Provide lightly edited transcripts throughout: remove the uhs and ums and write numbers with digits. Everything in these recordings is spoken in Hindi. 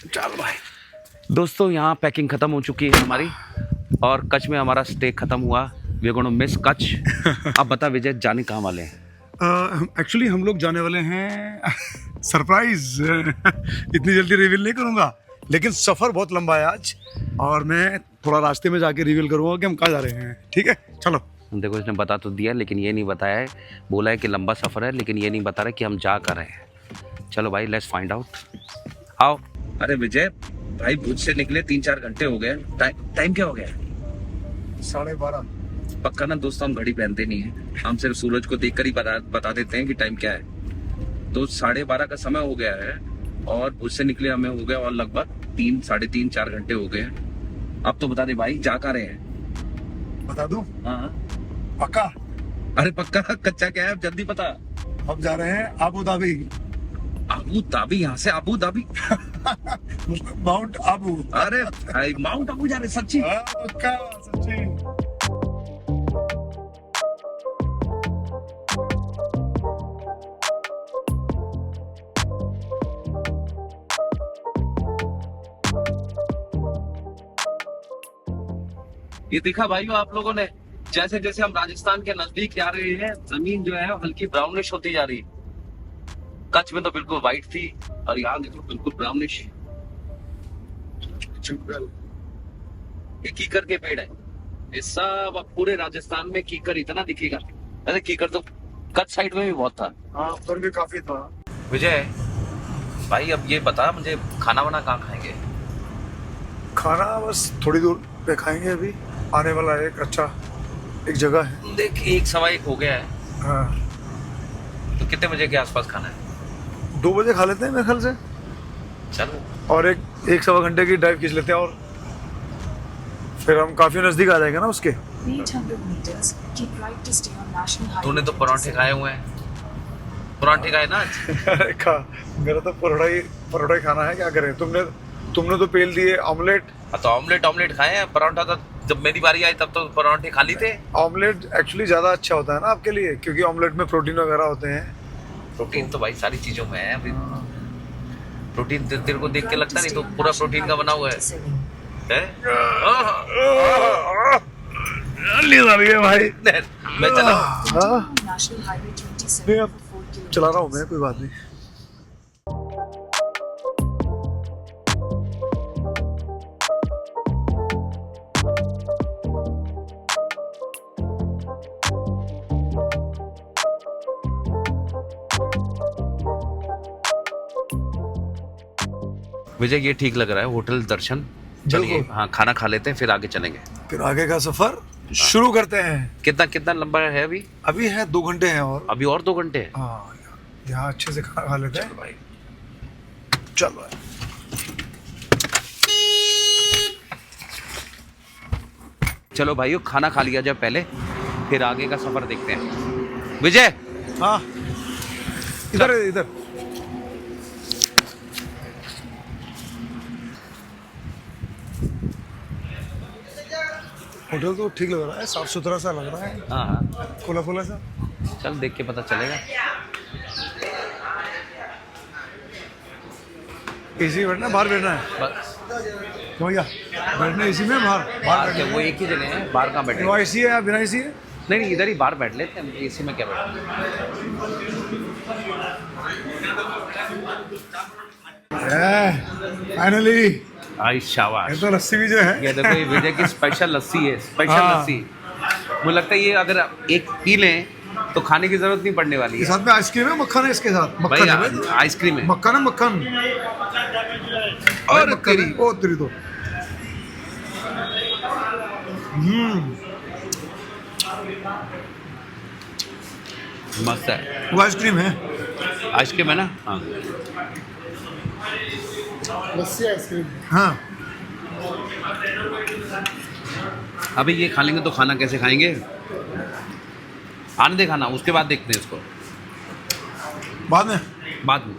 चल भाई दोस्तों, यहाँ पैकिंग ख़त्म हो चुकी है हमारी और कच्छ में हमारा स्टे ख़त्म हुआ। We are gonna miss Kutch. अब बता विजय, जाने कहाँ वाले हैं? एक्चुअली हम लोग जाने वाले हैं सरप्राइज। इतनी जल्दी रिवील नहीं करूंगा, लेकिन सफ़र बहुत लंबा है आज और मैं थोड़ा रास्ते में जाके रिवील करूंगा कि हम कहाँ जा रहे हैं। ठीक है, चलो। देखो, इसने बता तो दिया लेकिन ये नहीं बताया है। बोला है कि लंबा सफ़र है लेकिन ये नहीं बता रहा कि हम जा कर रहे हैं। चलो भाई, लेट्स फाइंड आउट। आओ। अरे विजय भाई, भुज से निकले 3-4 घंटे हो गए। टाइम क्या हो गया? 12:30। पक्का ना दोस्तों, हम घड़ी पहनते नहीं है, हम सिर्फ सूरज को देखकर ही बता देते हैं कि टाइम क्या है। तो 12:30 का समय हो गया है और भुज से निकले हमें हो गया और लगभग 3-3.5-4 घंटे हो गए हैं। अब तो बता दे भाई, जा कर रहे हैं? बता दूं? हाँ पक्का? अरे पक्का, कच्चा क्या है, जल्दी बता। हम जा रहे हैं अबू धाबी। Abu Dhabi? यहाँ से अबू धाबी? माउंट आबू। अरे भाई, माउंट आबू जा रहे सच्ची? पक्का, सच्ची। ये देखा भाइयों आप लोगों ने, जैसे जैसे हम राजस्थान के नजदीक जा रहे हैं, जमीन जो है हल्की ब्राउनिश होती जा रही है। कच्छ में तो बिल्कुल व्हाइट थी और यहाँ देखो बिल्कुल ब्राउनिश। ये कीकर के पेड़ है, ये सब अब पूरे राजस्थान में कीकर इतना दिखेगा। अरे कीकर तो कच्छ साइड में भी बहुत था। हाँ, पर भी काफी था। विजय भाई, अब ये बता मुझे, खाना वाना कहाँ खाएंगे? खाना बस थोड़ी दूर पे खाएंगे। अभी आने वाला है एक जगह है। देख, 1-1:15 हो गया है। हाँ, तो कितने बजे के आसपास खाना है? 2 बजे खा लेते हैं मेरे ख्याल से। चलो। और एक सवा घंटे की ड्राइव खींच लेते हैं और फिर हम काफी नजदीक आ जाएंगे ना उसके। 800 meters, keep right to stay on National Highway. तूने तो परांठे खाए हुए हैं, परांठे खाए ना आज? मेरा तो परोठा ही खाना है, क्या करें। तुमने तो पेल दिए ऑमलेट। तो ऑमलेट खाए हैं। परांठा तो जब मेरी बारी आई तब तो परांठे खा ली थे। ऑमलेट एक्चुअली ज्यादा अच्छा होता है ना आपके लिए, क्योंकि ऑमलेट में प्रोटीन वगैरह होते हैं। प्रोटीन तो भाई सारी चीजों में है। अभी प्रोटीन तेरे को देख के लगता नहीं तो पूरा प्रोटीन का बना हुआ है? नींद आ रही है भाई। मैं चला। National Highway 27 नहीं, अब for 4 kilometers. चला रहा हूँ मैं, कोई बात नहीं। विजय, ये ठीक लग रहा है, होटल दर्शन। चलिए, बिल्कुल। हाँ, खाना खा लेते हैं फिर आगे चलेंगे। फिर आगे का सफर शुरू करते हैं। कितना कितना लंबा है अभी? अभी है 2 घंटे हैं और अभी और 2 घंटे हैं। हाँ, यहाँ अच्छे से खाना खा लेते हैं। चलो भाई। चलो चलो भाइयों, खाना खा लिया जाए पहले, फिर आगे का सफर देखते हैं। विजय, हाँ, इधर होटल तो ठीक लग रहा है, साफ सुथरा सा लग रहा है, हाँ हाँ, खुला खुला सा। चल देख के पता चलेगा। एसी बैठना है, बाहर बैठना है बस भैया? बैठना एसी में, बाहर बाहर क्या, वो एक ही जगह है, बाहर कहाँ बैठे? बिना एसी है या बिना एसी है? नहीं नहीं, इधर ही बाहर बैठ लेते हैं, एसी में क्या बैठे। फाइनली आई शाबाश। ये तो लस्सी भी जो है, ये देखो, ये विजय की स्पेशल लस्सी है, स्पेशल हाँ। लस्सी। मुझे लगता है ये अगर एक पी लें तो खाने की जरूरत नहीं पड़ने वाली के है। साथ में आइसक्रीम है, मक्खन है इसके साथ। भाई, मक्खन है भाई, आइसक्रीम है। मक्खन है, मक्खन। और मक्खन तेरी। है। ओ तेरी तो मस्त है। वो आइसक्रीम है, आइसक्रीम है ना? हाँ। लस्सी आइसक्रीम। हाँ, अभी ये खा लेंगे तो खाना कैसे खाएंगे? आने दे खाना, उसके बाद देखते हैं इसको, बाद में। बाद में।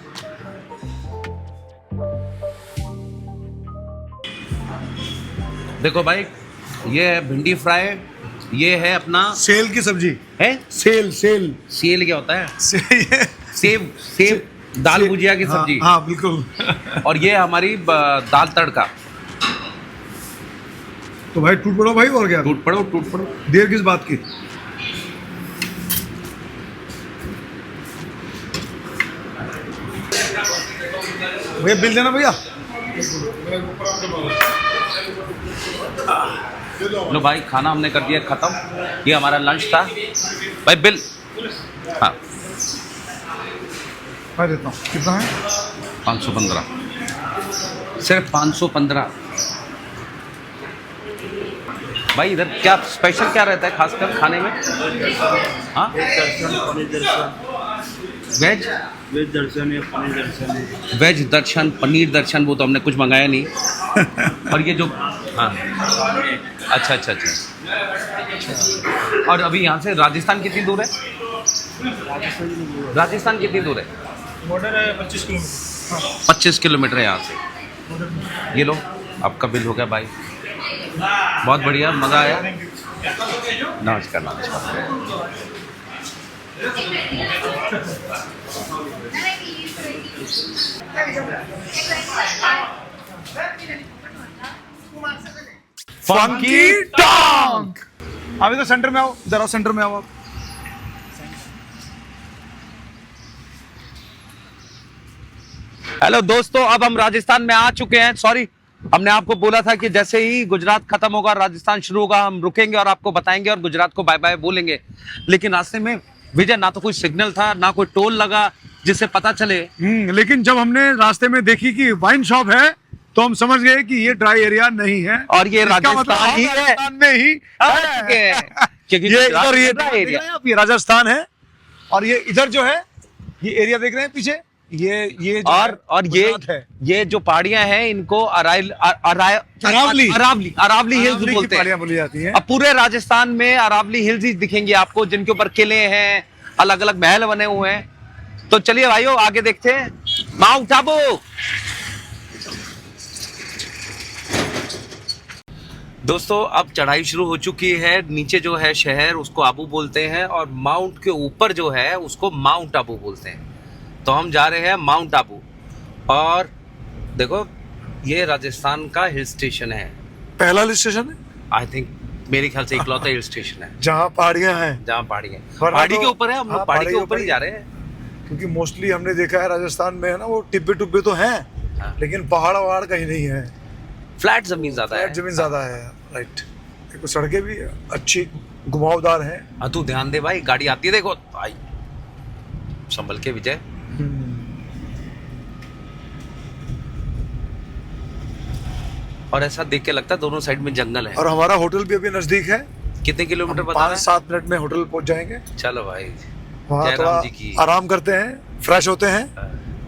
देखो भाई, ये है भिंडी फ्राई, ये है अपना सेल की सब्जी है। सेल सेल क्या होता है? सेल सेब सेब दाल भुजिया की सब्जी। हाँ बिल्कुल। और ये हमारी दाल तड़का। तो भाई टूट पड़ो भाई, और क्या, टूट पड़ो। देर किस बात की। भैया बिल देना भैया। लो भाई, खाना हमने कर दिया खत्म। ये हमारा लंच था भाई। बिल हाँ मैं देता हूँ, कितना है? 515, सिर्फ 515। भाई इधर क्या स्पेशल क्या रहता है खासकर खाने में? हाँ, वेज दर्शन या पनीर दर्शन। वेज दर्शन, पनीर दर्शन, वो तो हमने कुछ मंगाया नहीं। और ये जो हाँ, अच्छा। और अभी यहाँ से राजस्थान कितनी दूर है? राजस्थान कितनी दूर है? बॉर्डर है 25 किलोमीटर। 25 किलोमीटर है यहाँ से। ये लो, आपका बिल हो गया भाई। बहुत बढ़िया, मज़ा आया। नमस्कार। Funky tong. अभी तो सेंटर में आओ, जरा सेंटर में आओ आप। हेलो दोस्तों, अब हम राजस्थान में आ चुके हैं। सॉरी, हमने आपको बोला था कि जैसे ही गुजरात खत्म होगा, राजस्थान शुरू होगा, हम रुकेंगे और आपको बताएंगे और गुजरात को बाय बाय बोलेंगे। लेकिन रास्ते में विजय, ना तो कोई सिग्नल था, ना कोई टोल लगा जिससे पता चले। लेकिन जब हमने रास्ते में देखी कि वाइन शॉप है, तो हम समझ गए कि ये ड्राई एरिया नहीं है और ये राजस्थान ही है। राजस्थान में ही क्योंकि ये इधर ये एरिया ये राजस्थान है। और ये इधर जो है, ये एरिया देख रहे हैं पीछे, ये जो और गुजरात है। ये जो पहाड़ियां हैं, इनको अरावली हिल्स बोलते हैं। बोली जाती है। अब पूरे राजस्थान में अरावली हिल्स ही दिखेंगी आपको, जिनके ऊपर किले हैं, अलग अलग महल बने हुए हैं। तो चलिए भाइयों, आगे देखते हैं। माउंट आबू। दोस्तों, अब चढ़ाई शुरू हो चुकी है। नीचे जो है शहर, उसको आबू बोलते हैं, और माउंट के ऊपर जो है उसको माउंट आबू बोलते हैं। तो हम जा रहे हैं माउंट आबू। और देखो, ये राजस्थान का हिल स्टेशन है। पहला हिल स्टेशन है, आई थिंक, मेरे ख्याल से इकलौता हिल स्टेशन है जहाँ पहाड़ियाँ हैं। जहाँ पहाड़ी है। वरना पहाड़ी तो- के ऊपर है, हम हाँ, लोग पहाड़ी के पहाड़ी ऊपर ही ऊपर जा रहे हैं। क्योंकि मोस्टली हमने देखा है राजस्थान में है ना, वो टिब्बे टुब्बे तो हैं, हाँ। लेकिन पहाड़ वहाड़ कहीं नहीं है, फ्लैट जमीन ज्यादा है। फ्लैट जमीन ज्यादा है। राइट। देखो सड़कें भी अच्छी घुमावदार हैं। हाँ, तू ध्यान दे भाई, गाड़ी आती है, देखो भाई, संभल के विजय। और ऐसा देख के लगता है दोनों साइड में जंगल है। और हमारा होटल भी अभी नजदीक है, कितने किलोमीटर बता रहे 5-7 मिनट में होटल पहुंच जाएंगे। हैं? चलो भाई, वहाँ जय थोड़ा राम जी की। आराम करते हैं, फ्रेश होते हैं,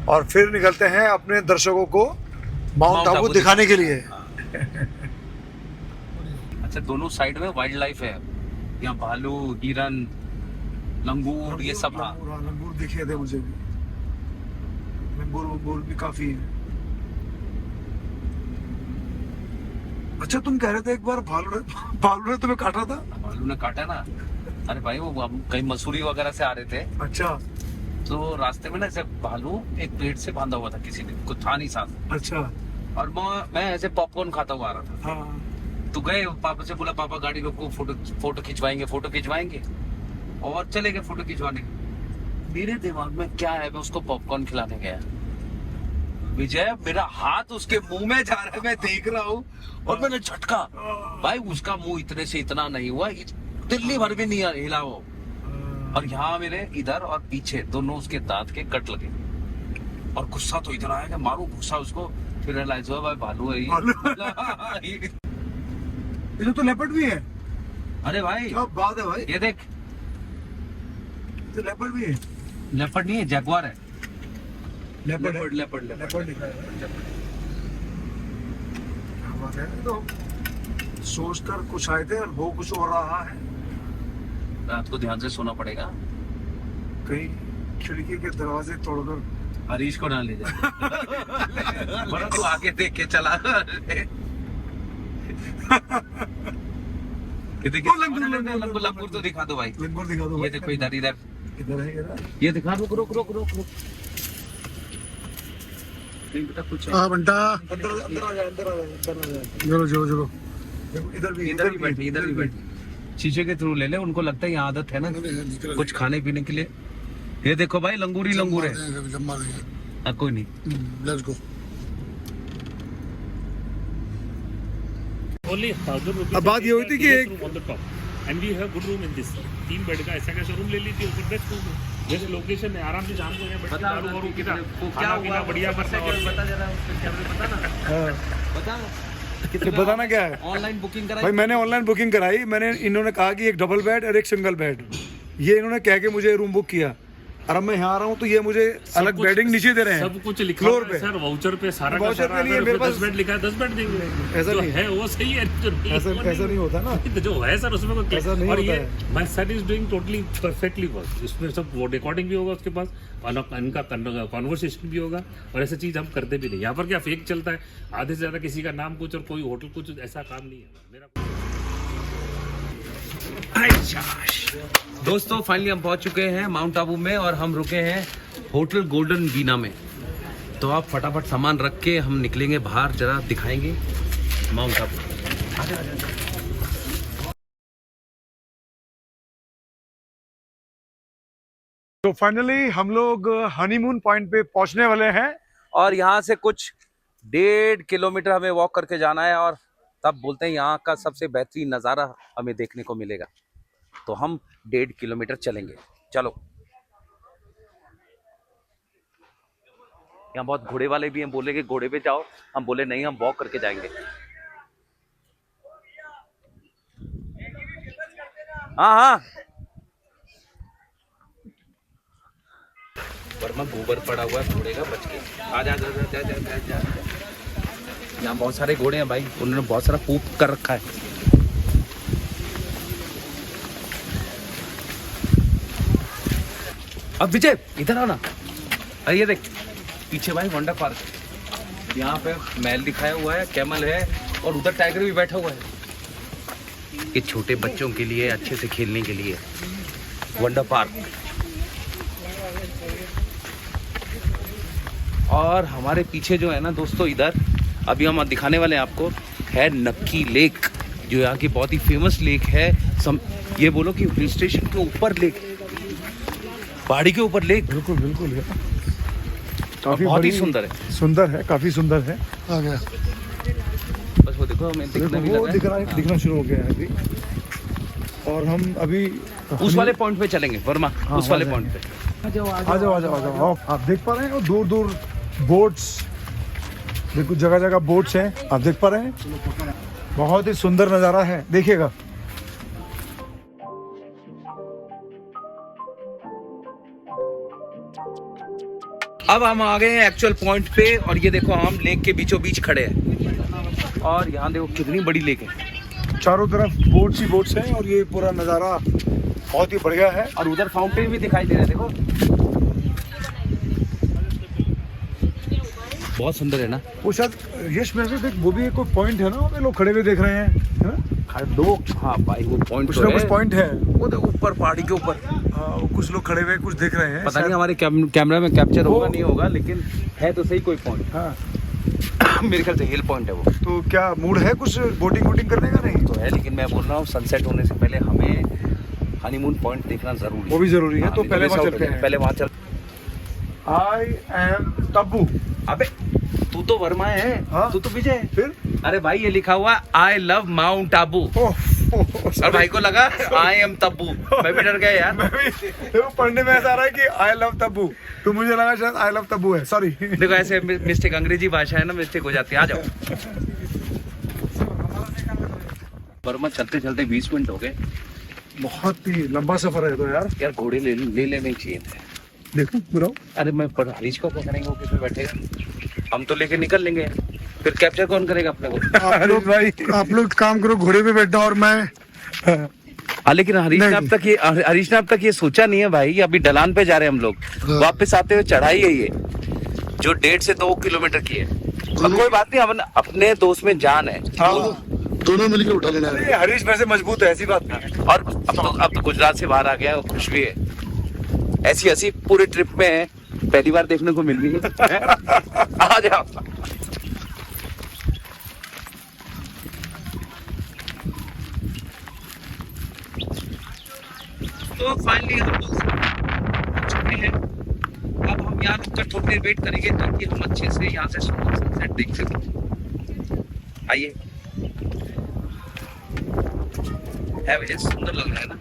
और फिर निकलते हैं अपने दर्शकों को माउंट आबू दिखाने के लिए। अच्छा, दोनों साइड में वाइल्ड लाइफ है, यहाँ भालू, हिरन, लंगूर, ये सब। हाँ, लंगूर दिखे थे मुझे भी, लंगूर भी काफी है। अच्छा, तुम कह रहे थे एक बार भालू ने तुम्हें काटा था? भालू ने काटा ना। अरे भाई, वो हम कहीं मसूरी वगैरह से आ रहे थे, अच्छा तो रास्ते में ना ऐसे भालू एक पेड़ से बांधा हुआ था, किसी ने, कुछ था नहीं साथ। अच्छा। और मैं ऐसे पॉपकॉर्न खाता हुआ आ रहा था। हाँ। तो गए, पापा से बोला, पापा गाड़ी रोको, फोटो खिंचवाएंगे। और चले गए फोटो खिंचवाने। मेरे दिमाग में क्या है, मैं उसको पॉपकॉर्न खिलाने गया। विजय, मेरा हाथ उसके मुंह में जा रहा है, मैं देख रहा हूँ, और मैंने झटका। भाई, उसका मुंह इतने से इतना नहीं हुआ, दिल्ली भर भी नहीं हिला वो। और यहाँ मेरे इधर और पीछे दोनों उसके दांत के कट लगे। और गुस्सा तो इतना आया कि मारू गुस्सा उसको। फिर रियलाइज हुआ भाई भालू है ये। ये तो लेपर्ड भी है। अरे भाई, क्या बात है भाई, ये देख, तो लेपर्ड भी है। लेपर्ड नहीं है, जैगुआर है। लेपर्ड लेपर्ड लिखा है। क्या बात है। तो सोचकर कुछ आए थे और वो कुछ हो रहा है। रात को ध्यान से सोना पड़ेगा। कहीं खिड़की के दरवाजे तोड़कर हरीश को ना ले जा। बड़ा तू आगे देख के चला। लंगूर तो दिखा दो भाई। लंगूर दिखा दो। ये देखो, इधर इधर है। ये दिखा। रुक। नहीं बेटा कुछ है। हाँ बंटा अंदर अंदर आ जा अंदर आ जा अंदर आ जा चलो चलो चलो इधर भी इधर भी बैठे शीशे के थ्रू ले ले, उनको लगता है यहाँ आदत है ना कुछ खाने पीने के लिए। ये देखो भाई लंगूर ही लंगूर है। कोई नहीं, लेट्स गो। Only 1,000 rupees. अब बात ये हुई थी कि एक on the top. And we have good room in this. 3 bed का ऐसा कैसा रूम ले लीजिए, ऊपर बेस्ट रूम है, बेस्ट लोकेशन है, आराम से शाम को यहाँ बैठ के दारू वारू पीना, खाना पीना बढ़िया करना। और बता जरा बता ना, बता बताना क्या है। ऑनलाइन बुकिंग कराई भाई मैंने ऑनलाइन बुकिंग कराई, मैंने इन्होंने कहा कि एक डबल बेड और एक सिंगल बेड, ये इन्होंने कह के मुझे रूम बुक किया। और अब मैं यहाँ आ रहा हूँ तो ये मुझे अलग बेडिंग नीचे दे रहे हैं, सब कुछ लिखा फ्लोर है पे। सर, वाउचर पे सारा का वाउचर सारा। पे नहीं है, अगर मेरे उसमें पास 10 बेड लिखा है 10 बेड देंगे, ऐसा जो नहीं है वो सही है, जो नहीं है वो ऐसा ऐसा नहीं होता ना। जो है सर उसमें ऐसा नहीं और होता ये my son is doing totally perfectly work. इसमें सब वो रिकॉर्डिंग भी होगा उसके पास, और इनका कॉन्वर्सेशन भी होगा, और ऐसा चीज हम करते भी नहीं। यहाँ पर क्या फेक चलता है, आधे से ज्यादा किसी का नाम कुछ और कोई होटल कुछ, ऐसा काम नहीं है मेरा। दोस्तों फाइनली हम पहुंच चुके हैं माउंट आबू में, और हम रुके हैं होटल गोल्डन बीना में। तो आप फटाफट सामान रख के हम निकलेंगे बाहर, जरा दिखाएंगे माउंट आबू। तो फाइनली हम लोग हनीमून पॉइंट पे पहुंचने वाले हैं। और यहाँ से कुछ 1.5 किलोमीटर हमें वॉक करके जाना है, और तब बोलते हैं यहाँ का सबसे बेहतरीन नज़ारा हमें देखने को मिलेगा। तो हम 1.5 किलोमीटर चलेंगे, चलो। यहाँ बहुत घोड़े वाले भी हैं, बोले कि घोड़े पे जाओ, हम बोले नहीं हम वॉक करके जाएंगे। हाँ हाँ वर्मा गोबर पड़ा हुआ है घोड़े का, बच के आ जा जा जा जा जा जा। यहाँ बहुत सारे घोड़े हैं भाई, उन्होंने बहुत सारा पूप कर रखा है। अब विजय इधर आओ ना, अरे ये देख पीछे भाई वंडर पार्क है। यहाँ पे महल दिखाया हुआ है, कैमल है, और उधर टाइगर भी बैठा हुआ है। ये छोटे बच्चों के लिए अच्छे से खेलने के लिए वंडर पार्क। और हमारे पीछे जो है ना दोस्तों, इधर अभी हम दिखाने वाले हैं आपको, है नक्की लेक, जो यहाँ की बहुत ही फेमस लेक है। ये बोलो कि हिल स्टेशन के ऊपर लेक, पहाड़ी के ऊपर लेक। बिल्कुल बिल्कुल है, काफी बहुत ही सुंदर है, काफी सुंदर है। आ गया बस वो देखो हमें दिखने भी वो लगा है। दिखना शुरू हो गया है अभी। और हम अभी उस वाले पॉइंट पे चलेंगे वर्मा, उस वाले पॉइंट पे। आ जाओ आ जाओ। आप देख पा रहे हैं दूर दूर बोट्स, बिल्कुल जगह जगह बोट्स हैं, आप देख पा रहे हैं। बहुत ही सुंदर नज़ारा है, देखिएगा। अब हम आ गए हैं एक्चुअल पॉइंट पे, और ये देखो हम लेक के बीचों बीच खड़े हैं, और यहाँ देखो कितनी बड़ी लेक है। चारों तरफ बोट्स ही बोट्स हैं, और ये पूरा नज़ारा बहुत ही बढ़िया है। और उधर फाउंटेन भी दिखाई दे रहा है, देखो बहुत सुंदर है ना। वो शायद यश में से देख, वो भी एक कोई पॉइंट है ना, वहाँ पे लोग खड़े हुए देख रहे हैं, है ना? दो, हाँ भाई वो पॉइंट कुछ ना कुछ पॉइंट है, वो देखो ऊपर पहाड़ी के ऊपर। वो कुछ लोग खड़े हुए कुछ देख रहे हैं। पता नहीं हमारे कैमरा में कैप्चर होगा नहीं होगा, लेकिन है तो सही कोई पॉइंट। हाँ मेरे ख्याल से हिल पॉइंट है वो। तो क्या मूड है कुछ बोटिंग वोटिंग करने का? नहीं तो है, लेकिन मैं बोल रहा हूँ सनसेट होने से पहले हमें हनीमून पॉइंट देखना जरूरी है। वो भी जरूरी है। तो पहले वहाँ चलते हैं, पहले वहाँ चल। I am Tabu. अबे तू तो वर्मा है, हाँ? तू तो विजय है। फिर अरे भाई ये लिखा हुआ आई लव माउंट आबू, और भाई को लगा आई एम तब्बू। मैं भी डर गया यार। देखो पढ़ने में ऐसा आ रहा है कि आई लव तब्बू, तो मुझे लगा शायद आई लव तब्बू है, सॉरी। देखो ऐसे मिस्टेक, अंग्रेजी भाषा है ना, मिस्टेक हो जाती है। आ जाओ। वर्मा चलते चलते 20 मिनट हो गए। बहुत ही लंबा सफर है तो यार घोड़े ले लेने चाहिए थे। देखो बुराओ। अरे मैं हरीश को पकड़ेंगे, वो किसमें बैठेगा? हम तो लेके निकल लेंगे, फिर कैप्चर कौन करेगा अपने को? आप लोग काम करो, घोड़े पे बैठो और मैं। हाँ लेकिन हरीश ने अब तक ये सोचा नहीं है भाई। अभी ढलान पे जा रहे हैं हम लोग, वापस आते हुए चढ़ाई है ये, जो 1.5 से 2 किलोमीटर की है। अब कोई बात नहीं, अपने दोस्त में जान है, दोनों मिलकर उठा लेना। हरीश वैसे मजबूत है, ऐसी बात नहीं। और अब तो गुजरात से बाहर आ गया, खुश भी है। ऐसी पूरे ट्रिप में पहली बार देखने को मिल रही है। आ जाओ। तो फाइनली हम लोग पहुंच चुके हैं। अब हम यहाँ रुककर थोड़ी देर वेट करेंगे ताकि हम अच्छे से यहाँ से सनसेट देख सकें। आइए। है भैया, सुंदर लग रहा है ना।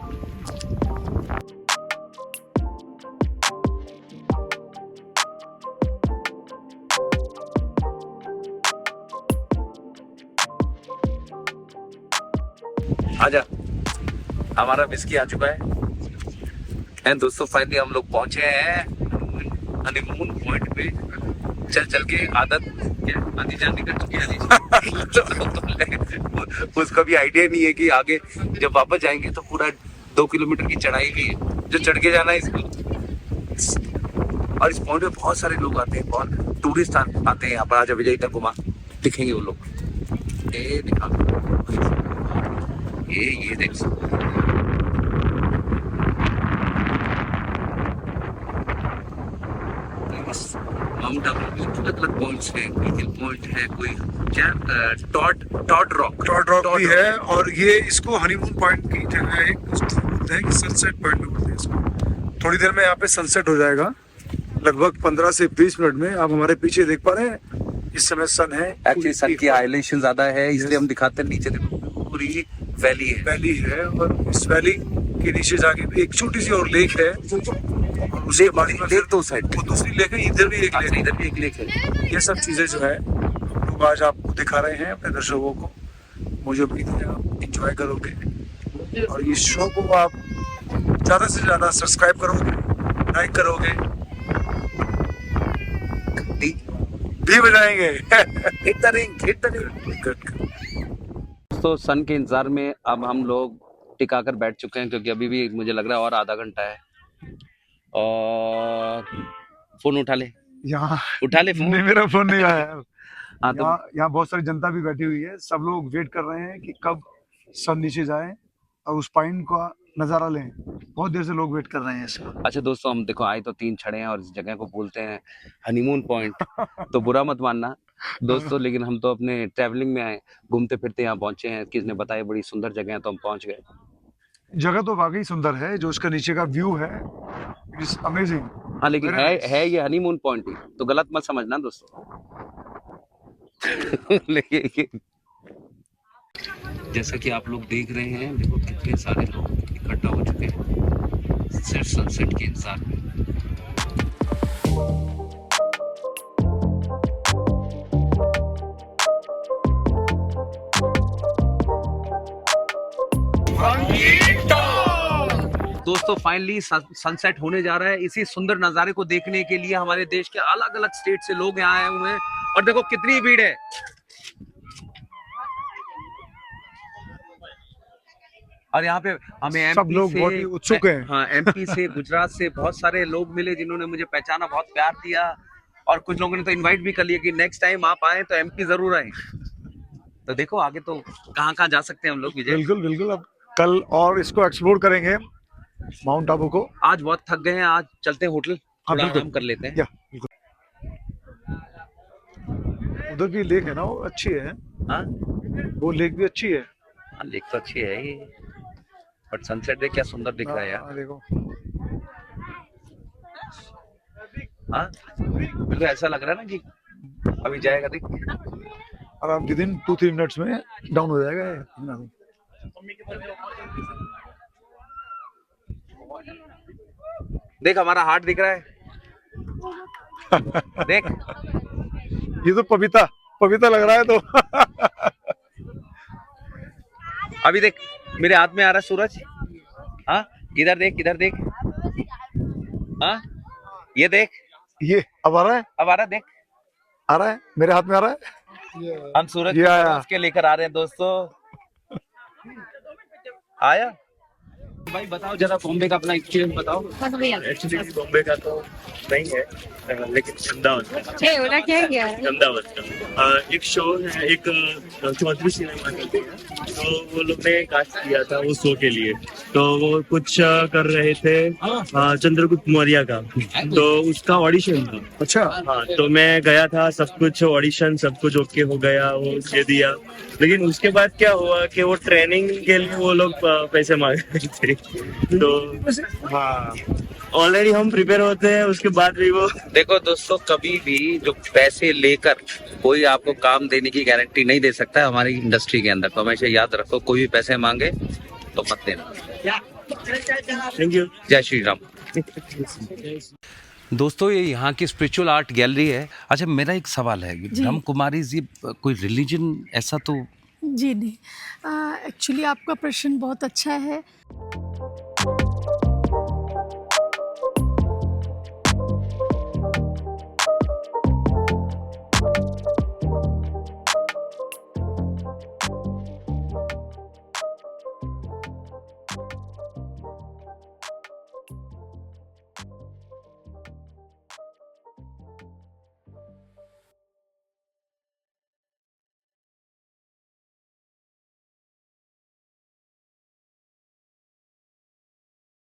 आजा, हमारा विस्की आ चुका है। एंड दोस्तों फाइनली हम लोग पहुंचे हैं हनीमून पॉइंट पे। चल चल के आदत क्या आधी जान निकल चुकी है। उसका भी आइडिया नहीं है कि आगे जब वापस जाएंगे तो पूरा 2 किलोमीटर की चढ़ाई भी है जो चढ़ के जाना है इसको। और इस पॉइंट पे बहुत सारे लोग आते हैं, बहुत टूरिस्ट आते हैं यहाँ पर। आजा विजय तक घुमा, दिखेंगे वो लोग। ये दिखा, ये देख सकते माउंट आबू में अलग अलग पॉइंट्स है। कोई हिल पॉइंट है, कोई क्या टॉड रॉक भी है। और ये इसको हनीमून पॉइंट की जगह है, उसको बोलते हैं कि सनसेट पॉइंट भी बोलते हैं इसको। थोड़ी देर में यहाँ पे सनसेट हो जाएगा, लगभग 15 से 20 मिनट में। आप हमारे पीछे देख पा रहे हैं, इस समय सन है। एक्चुअली सन की हाइलाइटेशन ज्यादा है इसलिए हम दिखाते हैं। नीचे देखो पूरी वैली है और इस वैली के नीचे जाके भी एक छोटी सी और लेक है। और उसके बाद में लेक तो साइड वो दूसरी लेक है, इधर भी एक लेक है। इधर भी एक लेक है। ये सब चीजें जो है हम लोग आज आपको दिखा रहे हैं, अपने दर्शकों को। मुझे उम्मीद है आप इंजॉय करोगे और इस शो को आप ज्यादा से ज्यादा सब्सक्राइब करोगे, लाइक करोगे, भी बजाएंगे। Hit the ring. तो सन के इंतजार में अब हम लोग टिकाकर बैठ चुके हैं क्योंकि अभी भी मुझे लग रहा है और आधा घंटा है। और फोन उठा ले फोन। नहीं, मेरा फोन नहीं आया यार। हाँ तो यहाँ बहुत सारी जनता भी बैठी हुई है। सब लोग वेट कर रहे हैं कि कब सन नीचे जाए और उस पॉइंट का नजारा लें। बहुत देर से लोग वेट कर रहे हैं इसका। अच्छा दोस्तों, हम देखो आए तो 3 छड़े हैं और इस जगह को बोलते हैं हनीमून पॉइंट। तो बुरा मत मानना दोस्तों, लेकिन हम तो अपने ट्रैवलिंग में आए, घूमते फिरते यहाँ पहुंचे हैं। किसने बताया बड़ी सुंदर जगह है तो हम पहुंच गए। जगह तो वाकई सुंदर है, जो इसका नीचे का व्यू है इज अमेजिंग। हाँ लेकिन है ये हनीमून पॉइंट ही, तो गलत मत समझना दोस्तों। लेकिन जैसा कि आप लोग देख रहे हैं, देखो कितने सारे लोग इकट्ठा हो चुके हैं सिर्फ सनसेट के इंतजार में। दोस्तों फाइनली सनसेट होने जा रहा है। इसी सुंदर नजारे को देखने के लिए हमारे देश के अलग अलग स्टेट से लोग यहाँ आए हुए हैं और देखो कितनी भीड़ है। और यहाँ पे हमें एमपी सब लोग से, बहुत ही उत्सुक हैं। हाँ एमपी से, गुजरात से बहुत सारे लोग मिले जिन्होंने मुझे पहचाना, बहुत प्यार दिया। और कुछ लोगों ने तो इनवाइट भी कर लिया कि नेक्स्ट टाइम आप आए तो एमपी जरूर आए। तो देखो आगे तो कहाँ कहाँ जा सकते हैं हम लोग विजय। बिल्कुल बिल्कुल, अब कल और इसको एक्सप्लोर करेंगे माउंट आबू को। आज बहुत थक गए हैं, आज चलते हैं होटल, थोड़ा आराम कर लेते हैं। उधर भी लेक है ना, वो अच्छी है। हाँ वो लेक भी अच्छी है। हाँ, लेक तो अच्छी है ही, बट सनसेट देख क्या सुंदर दिख रहा है यार। देखो हाँ बिल्कुल ऐसा लग रहा है ना कि अभी जाएगा देख। और आप विद इन 2-3 मिनट्स में डाउन हो जाएगा ये। देख हमारा हार्ट दिख रहा है। देख ये तो पपीता लग रहा है। तो अभी देख मेरे हाथ में आ रहा है सूरज। हाँ इधर देख। हाँ ये देख, ये अब आ रहा है, देख आ रहा है, मेरे हाथ में आ रहा है। हम सूरज ये आया। के लेकर आ रहे हैं दोस्तों। आया भाई बताओ जरा बॉम्बे का अपना एक्सपीरियंस बताओ। एक्चुअली बॉम्बे का तो नहीं है, लेकिन अहमदाबाद का अहमदाबाद का एक शो है, एक चौधरी सिनेमा करके है, तो वो लोग ने कास्ट किया था वो शो के लिए, तो वो कुछ कर रहे थे चंद्रगुप्त मौर्य का, तो उसका ऑडिशन था। अच्छा। हाँ, तो मैं गया था, सब कुछ ऑडिशन सब कुछ ओके हो गया, वो दे दिया, लेकिन उसके बाद क्या हुआ कि वो ट्रेनिंग के लिए वो लोग पैसे मांग रहे थे, तो हाँ ऑलरेडी हम प्रिपेयर होते हैं, उसके बाद भी वो देखो दोस्तों, कभी भी जो पैसे लेकर कोई आपको काम देने की गारंटी नहीं दे सकता है हमारी इंडस्ट्री के अंदर। तो हमेशा याद रखो, कोई भी पैसे मांगे तो मत देना। Thank you. जय श्री राम। दोस्तों ये यहाँ की स्पिरिचुअल आर्ट गैलरी है। अच्छा मेरा एक सवाल है, ब्रह्म कुमारी जी कोई रिलीजन ऐसा तो जी नहीं, एक्चुअली आपका प्रश्न बहुत अच्छा है।